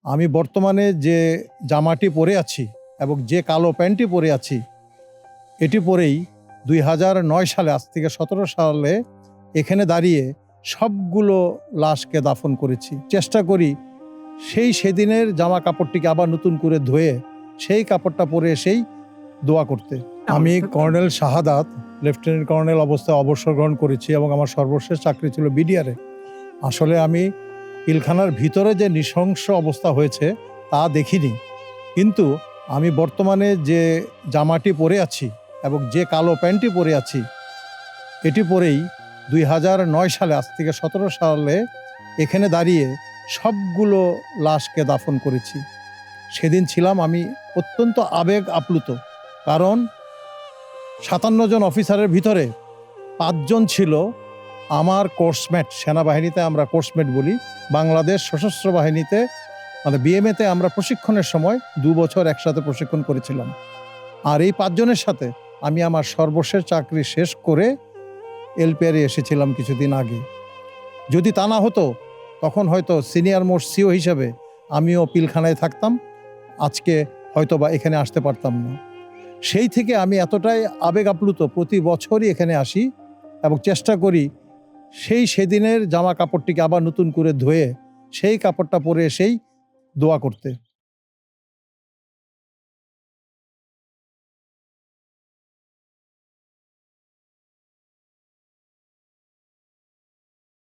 আমি বর্তমানে যে জামাটি পরে আছি এবং যে কালো প্যান্টটি পরে আছি এটি পরেই 2009 সালে, আজ থেকে 17 সালে এখানে দাঁড়িয়ে সবগুলো লাশকে দাফন করেছি। চেষ্টা করি সেদিনের জামা কাপড়টিকে আবার নতুন করে ধুয়ে সেই কাপড়টা পরে এসেই দোয়া করতে। আমি কর্নেল শাহাদাত, লেফটেন্যান্ট কর্নেল অবস্থায় অবসর গ্রহণ করেছি এবং আমার সর্বশেষ চাকরি ছিল বিডিআরে। আসলে আমি পিলখানার ভিতরে যে নৃশংস অবস্থা হয়েছে তা দেখিনি, কিন্তু আমি বর্তমানে যে জামাটি পরে আছি এবং যে কালো প্যান্টটি পরে আছি এটি পরেই 2009 সালে, আজ থেকে 17 সালে এখানে দাঁড়িয়ে সবগুলো লাশকে দাফন করেছি। সেদিন ছিলাম আমি অত্যন্ত আবেগ আপ্লুত, কারণ 57 জন অফিসারের ভিতরে 5 জন ছিল আমার কোর্সমেট। সেনাবাহিনীতে আমরা কোর্সমেট বলি, বাংলাদেশ সশস্ত্র বাহিনীতে মানে বিএমএতে আমরা প্রশিক্ষণের সময় 2 বছর একসাথে প্রশিক্ষণ করেছিলাম। আর এই 5 জনের সাথে আমি আমার সর্বশেষ চাকরি শেষ করে এলপিআরে এসেছিলাম কিছুদিন আগে। যদি তা না হতো তখন হয়তো সিনিয়র মোস্ট সিও হিসেবে আমিও পিলখানায় থাকতাম, আজকে হয়তো বা এখানে আসতে পারতাম না। সেই থেকে আমি এতটাই আবেগ আপ্লুত, প্রতি বছরই এখানে আসি এবং চেষ্টা করি সেদিনের জামা কাপড়টিকে আবার নতুন করে ধুয়ে সেই কাপড়টা পরে এসেই দোয়া করতে।